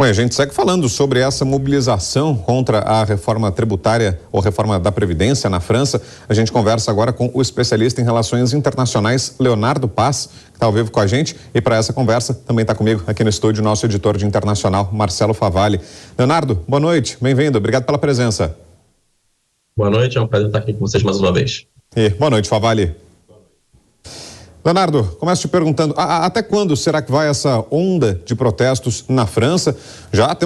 Bom, a gente segue falando sobre essa mobilização contra a reforma tributária ou reforma da Previdência na França. A gente conversa agora com o especialista em relações internacionais, Leonardo Paz, que está ao vivo com a gente. E para essa conversa também está comigo aqui no estúdio nosso editor de internacional, Marcelo Favalli. Leonardo, boa noite, bem-vindo, obrigado pela presença. Boa noite, é um prazer estar aqui com vocês mais uma vez. E boa noite, Favalli. Leonardo, começo te perguntando, até quando será que vai essa onda de protestos na França? Já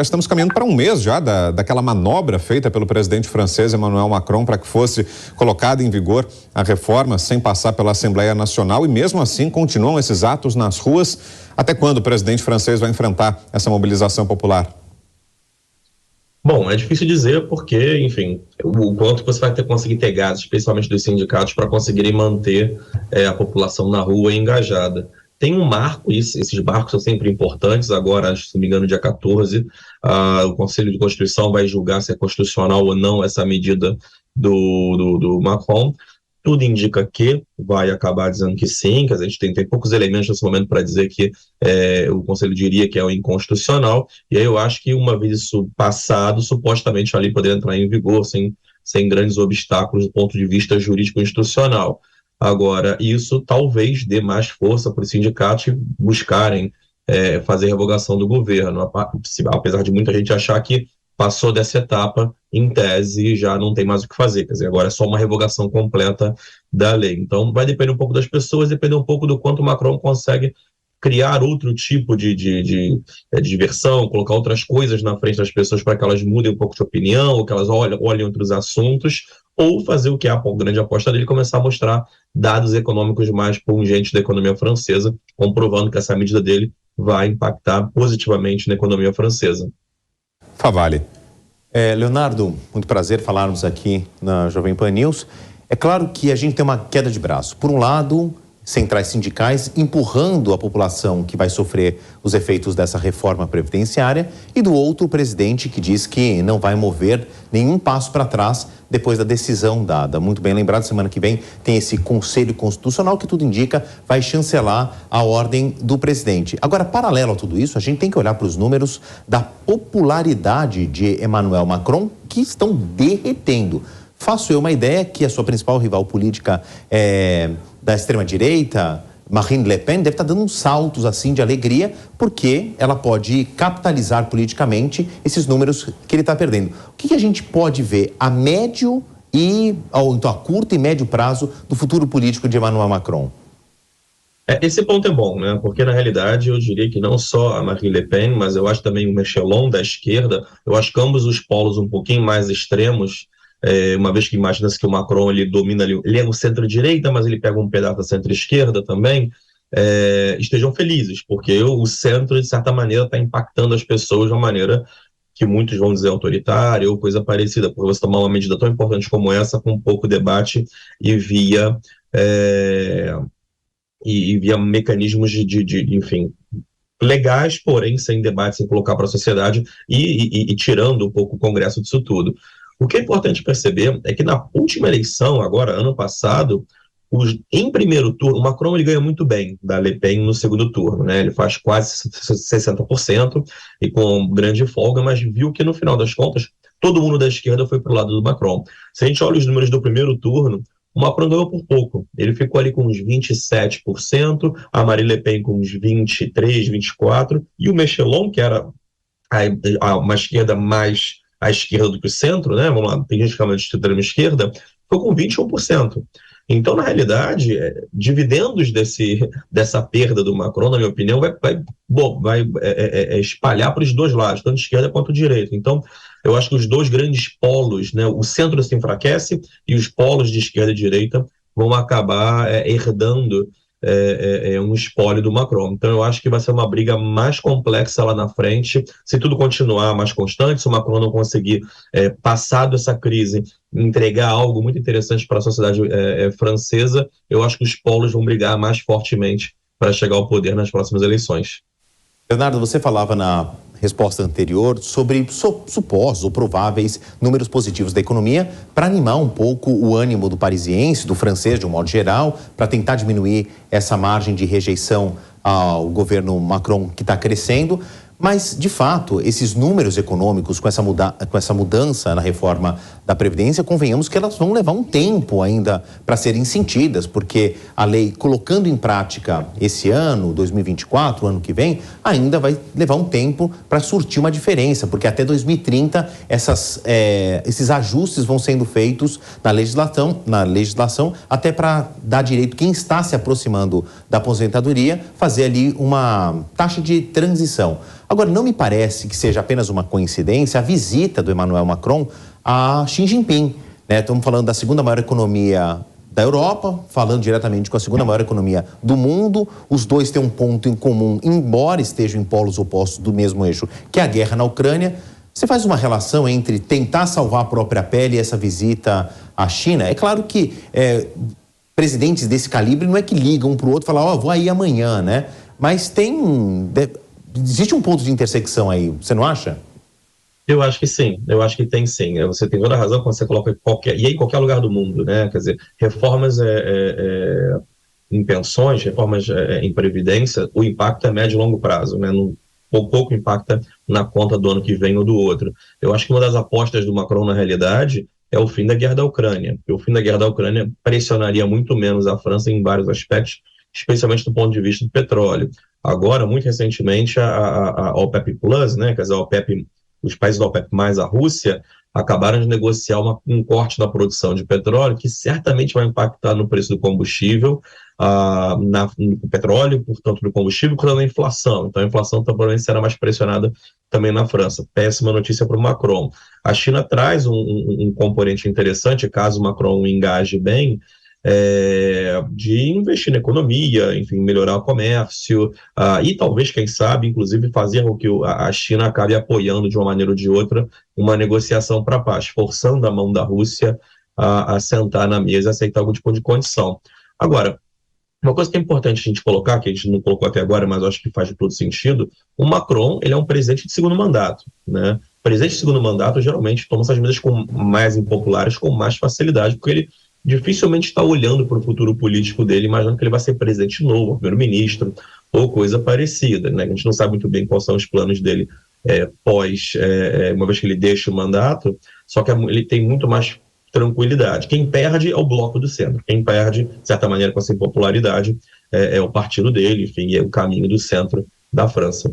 estamos caminhando para um mês já daquela manobra feita pelo presidente francês Emmanuel Macron para que fosse colocada em vigor a reforma sem passar pela Assembleia Nacional, e mesmo assim continuam esses atos nas ruas. Até quando o presidente francês vai enfrentar essa mobilização popular? Bom, é difícil dizer porque, enfim, o quanto você vai conseguir ter gás, especialmente dos sindicatos, para conseguirem manter a população na rua engajada. Tem um marco, esses marcos são sempre importantes. Agora, se não me engano, dia 14, o Conselho de Constituição vai julgar se é constitucional ou não essa medida do Macron. Tudo indica que vai acabar dizendo que sim, que a gente tem poucos elementos nesse momento para dizer que o Conselho diria que é o inconstitucional, e aí eu acho que uma vez isso passado, supostamente a lei poderia entrar em vigor sem grandes obstáculos do ponto de vista jurídico-institucional. Agora, isso talvez dê mais força para os sindicatos buscarem fazer revogação do governo, apesar de muita gente achar que passou dessa etapa, em tese, já não tem mais o que fazer. Quer dizer, agora é só uma revogação completa da lei. Então, vai depender um pouco das pessoas, depender um pouco do quanto o Macron consegue criar outro tipo de diversão, colocar outras coisas na frente das pessoas para que elas mudem um pouco de opinião, ou que elas olhem outros assuntos, ou fazer o que é a grande aposta dele, começar a mostrar dados econômicos mais pungentes da economia francesa, comprovando que essa medida dele vai impactar positivamente na economia francesa. Favalli. Leonardo, muito prazer falarmos aqui na Jovem Pan News. É claro que a gente tem uma queda de braço. Por um lado, centrais sindicais empurrando a população que vai sofrer os efeitos dessa reforma previdenciária, e do outro, o presidente que diz que não vai mover nenhum passo para trás depois da decisão dada. Muito bem lembrado, semana que vem tem esse Conselho Constitucional que tudo indica vai chancelar a ordem do presidente. Agora, paralelo a tudo isso, a gente tem que olhar para os números da popularidade de Emmanuel Macron, que estão derretendo. Faço eu uma ideia que a sua principal rival política da extrema-direita, Marine Le Pen, deve estar dando uns saltos assim de alegria, porque ela pode capitalizar politicamente esses números que ele está perdendo. O que a gente pode ver a médio ou então a curto e médio prazo do futuro político de Emmanuel Macron? Esse ponto é bom, né? Porque na realidade eu diria que não só a Marine Le Pen, mas eu acho também o Mélenchon da esquerda, eu acho que ambos os polos um pouquinho mais extremos, uma vez que imagina-se que o Macron ele domina ali, ele é o centro-direita, mas ele pega um pedaço da centro-esquerda também, estejam felizes, porque o centro, de certa maneira, está impactando as pessoas de uma maneira que muitos vão dizer autoritária ou coisa parecida, porque você tomar uma medida tão importante como essa, com pouco debate e via mecanismos enfim, legais, porém sem debate, sem colocar para a sociedade e tirando um pouco o Congresso disso tudo. O que é importante perceber é que na última eleição, agora, ano passado, em primeiro turno, o Macron ele ganha muito bem da Le Pen no segundo turno, né? Ele faz quase 60% e com grande folga, mas viu que no final das contas, todo mundo da esquerda foi para o lado do Macron. Se a gente olha os números do primeiro turno, o Macron ganhou por pouco. Ele ficou ali com uns 27%, a Marine Le Pen com uns 23%, 24%, e o Mélenchon, que era uma esquerda mais à esquerda do que o centro, né? Vamos lá, tem gente que chama de extrema-esquerda, ficou com 21%. Então, na realidade, dividendos dessa perda do Macron, na minha opinião, vai espalhar para os dois lados, tanto esquerda quanto direita. Então, eu acho que os dois grandes polos, né, o centro se enfraquece e os polos de esquerda e direita vão acabar herdando um espólio do Macron. Então eu acho que vai ser uma briga mais complexa lá na frente, se tudo continuar mais constante, se o Macron não conseguir, passado essa crise, entregar algo muito interessante para a sociedade francesa, eu acho que os polos vão brigar mais fortemente para chegar ao poder nas próximas eleições. Leonardo, você falava na resposta anterior sobre supostos ou prováveis números positivos da economia para animar um pouco o ânimo do parisiense, do francês de um modo geral, para tentar diminuir essa margem de rejeição ao governo Macron que está crescendo. Mas, de fato, esses números econômicos com essa mudança na reforma da Previdência, convenhamos que elas vão levar um tempo ainda para serem sentidas, porque a lei, colocando em prática esse ano, 2024, o ano que vem, ainda vai levar um tempo para surtir uma diferença, porque até 2030 esses ajustes vão sendo feitos na legislação até para dar direito quem está se aproximando da aposentadoria, fazer ali uma taxa de transição. Agora, não me parece que seja apenas uma coincidência a visita do Emmanuel Macron a Xi Jinping, né? Estamos falando da segunda maior economia da Europa, falando diretamente com a segunda maior economia do mundo. Os dois têm um ponto em comum, embora estejam em polos opostos do mesmo eixo, que é a guerra na Ucrânia. Você faz uma relação entre tentar salvar a própria pele e essa visita à China? É claro que presidentes desse calibre não é que ligam um para o outro e falam, vou aí amanhã, né? Mas existe um ponto de intersecção aí, você não acha? Eu acho que sim, eu acho que tem sim. Você tem toda a razão quando você coloca em qualquer lugar do mundo, né? Quer dizer, reformas em pensões, reformas em previdência, o impacto é médio e longo prazo, né? Pouco impacta na conta do ano que vem ou do outro. Eu acho que uma das apostas do Macron, na realidade, é o fim da guerra da Ucrânia. Porque o fim da guerra da Ucrânia pressionaria muito menos a França em vários aspectos, especialmente do ponto de vista do petróleo. Agora, muito recentemente, a OPEP Plus, né? Quer dizer, a OPEP, os países da OPEP mais a Rússia, acabaram de negociar um corte na produção de petróleo que certamente vai impactar no preço do combustível, no petróleo, portanto, do combustível, quanto na inflação. Então, a inflação provavelmente será mais pressionada também na França. Péssima notícia para o Macron. A China traz um componente interessante, caso o Macron engaje bem, de investir na economia, enfim, melhorar o comércio, e talvez, quem sabe, inclusive fazer com que a China acabe apoiando de uma maneira ou de outra uma negociação para a paz, forçando a mão da Rússia a sentar na mesa e aceitar algum tipo de condição. Agora, uma coisa que é importante a gente colocar, que a gente não colocou até agora, mas eu acho que faz de todo sentido, o Macron, ele é um presidente de segundo mandato, né? O presidente de segundo mandato, geralmente, toma essas medidas mais impopulares com mais facilidade, porque ele dificilmente está olhando para o futuro político dele, imaginando que ele vai ser presidente novo, primeiro-ministro, ou coisa parecida, né? A gente não sabe muito bem quais são os planos dele uma vez que ele deixa o mandato, só que ele tem muito mais tranquilidade. Quem perde é o bloco do centro. Quem perde, de certa maneira, com essa impopularidade, é o partido dele, enfim, é o caminho do centro da França.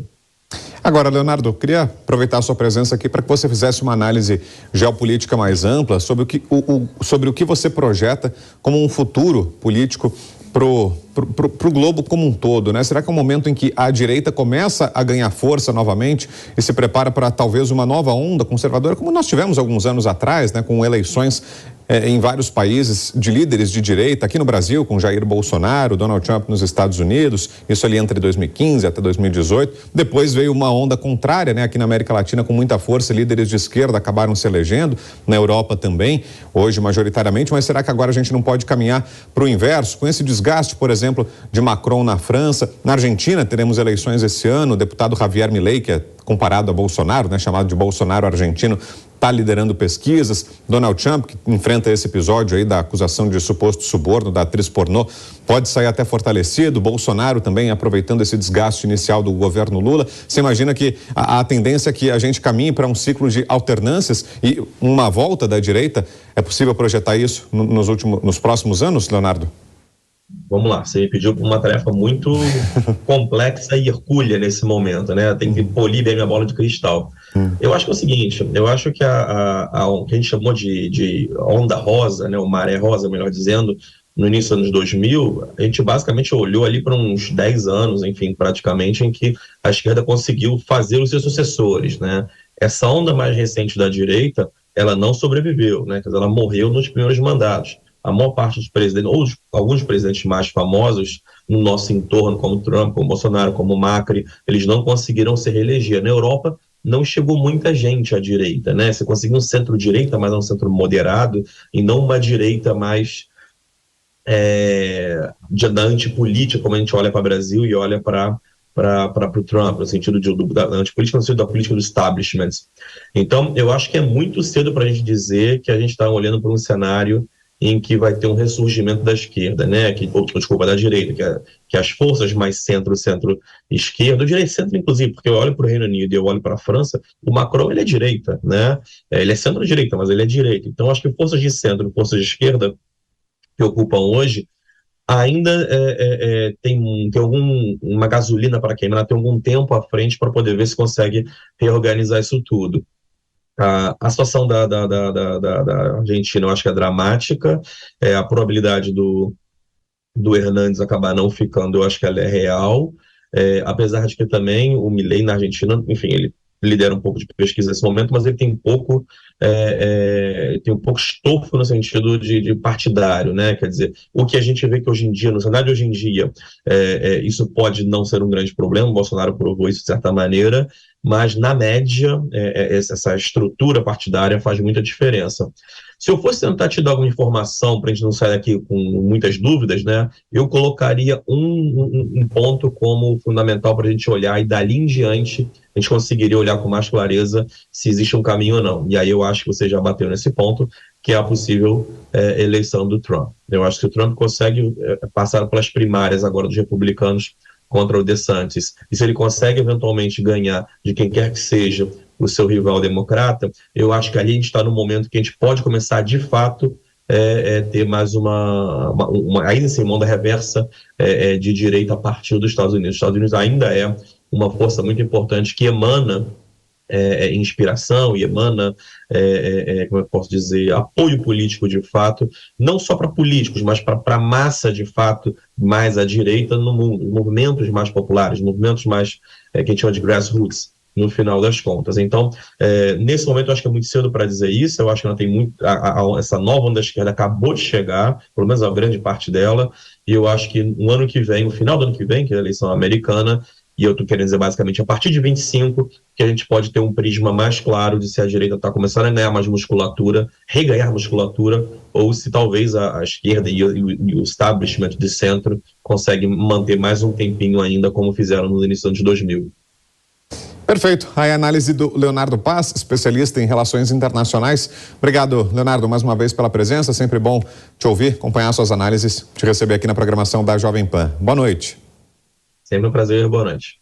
Agora, Leonardo, queria aproveitar a sua presença aqui para que você fizesse uma análise geopolítica mais ampla sobre o que você projeta como um futuro político pro globo como um todo, né? Será que é um momento em que a direita começa a ganhar força novamente e se prepara para talvez uma nova onda conservadora, como nós tivemos alguns anos atrás, né? Com eleições em vários países de líderes de direita, aqui no Brasil com Jair Bolsonaro, Donald Trump nos Estados Unidos, isso ali entre 2015 até 2018. Depois veio uma onda contrária, né? Aqui na América Latina com muita força, líderes de esquerda acabaram se elegendo, na Europa também, hoje majoritariamente, mas será que agora a gente não pode caminhar para o inverso, com esse desgaste, por exemplo, de Macron na França? Na Argentina teremos eleições esse ano, o deputado Javier Milei, que é comparado a Bolsonaro, né? Chamado de Bolsonaro argentino, está liderando pesquisas. Donald Trump, que enfrenta esse episódio aí da acusação de suposto suborno da atriz pornô, pode sair até fortalecido. Bolsonaro também aproveitando esse desgaste inicial do governo Lula. Você imagina que a tendência é que a gente caminhe para um ciclo de alternâncias e uma volta da direita? É possível projetar isso nos próximos anos, Leonardo? Vamos lá, você me pediu uma tarefa muito complexa e hercúlea nesse momento, né? Tem que polir bem minha bola de cristal. Eu acho que é o seguinte, eu acho que o que a gente chamou de onda rosa, né? O maré rosa, melhor dizendo, no início dos anos 2000, a gente basicamente olhou ali para uns 10 anos, enfim, praticamente, em que a esquerda conseguiu fazer os seus sucessores, né? Essa onda mais recente da direita, ela não sobreviveu, né? Quer dizer, ela morreu nos primeiros mandatos. A maior parte dos presidentes, ou alguns presidentes mais famosos no nosso entorno, como Trump, como Bolsonaro, como Macri, eles não conseguiram se reeleger. Na Europa, não chegou muita gente à direita, né? Você conseguiu um centro-direita, mas um centro moderado, e não uma direita mais da antipolítica, como a gente olha para o Brasil e olha para o Trump, no sentido da antipolítica, no sentido da política do establishment. Então, eu acho que é muito cedo para a gente dizer que a gente está olhando para um cenário em que vai ter um ressurgimento da esquerda, né? Desculpa, da direita, que as forças mais centro-esquerda, o direito-centro, inclusive, porque eu olho para o Reino Unido e eu olho para a França, o Macron, ele é direita, né? Ele é centro-direita, mas ele é direita. Então, acho que forças de centro e forças de esquerda que ocupam hoje ainda tem uma gasolina para queimar, tem algum tempo à frente para poder ver se consegue reorganizar isso tudo. A situação da Argentina eu acho que é dramática, a probabilidade do Hernandes acabar não ficando, eu acho que ela é real, apesar de que também o Milei na Argentina, enfim, ele lidera um pouco de pesquisa nesse momento, mas ele tem tem um pouco estofo no sentido de partidário, né? Quer dizer, o que a gente vê que hoje em dia, no cenário de hoje em dia, isso pode não ser um grande problema, o Bolsonaro provou isso de certa maneira, mas na média, essa estrutura partidária faz muita diferença. Se eu fosse tentar te dar alguma informação, para a gente não sair daqui com muitas dúvidas, né, eu colocaria um ponto como fundamental para a gente olhar, e dali em diante a gente conseguiria olhar com mais clareza se existe um caminho ou não. E aí eu acho que você já bateu nesse ponto, que é a possível eleição do Trump. Eu acho que o Trump consegue passar pelas primárias agora dos republicanos contra o DeSantis, e se ele consegue eventualmente ganhar de quem quer que seja o seu rival democrata, eu acho que ali a gente está no momento que a gente pode começar de fato ter mais ainda sem mão da reversa de direita a partir dos Estados Unidos. Os Estados Unidos ainda é uma força muito importante que emana inspiração e emana, como eu posso dizer, apoio político de fato, não só para políticos, mas para a massa de fato mais à direita no mundo, movimentos mais populares, movimentos mais que a gente chama de grassroots, no final das contas. Então, nesse momento eu acho que é muito cedo para dizer isso, eu acho que ela tem muito, essa nova onda da esquerda acabou de chegar, pelo menos a grande parte dela, e eu acho que no ano que vem, no final do ano que vem, que é a eleição americana, e eu estou querendo dizer basicamente a partir de 25, que a gente pode ter um prisma mais claro de se a direita está começando a ganhar mais musculatura, reganhar musculatura, ou se talvez a esquerda e o establishment de centro conseguem manter mais um tempinho ainda, como fizeram no início dos anos 2000. Perfeito. Aí a análise do Leonardo Paz, especialista em relações internacionais. Obrigado, Leonardo, mais uma vez pela presença. Sempre bom te ouvir, acompanhar suas análises, te receber aqui na programação da Jovem Pan. Boa noite. Sempre um prazer, boa noite.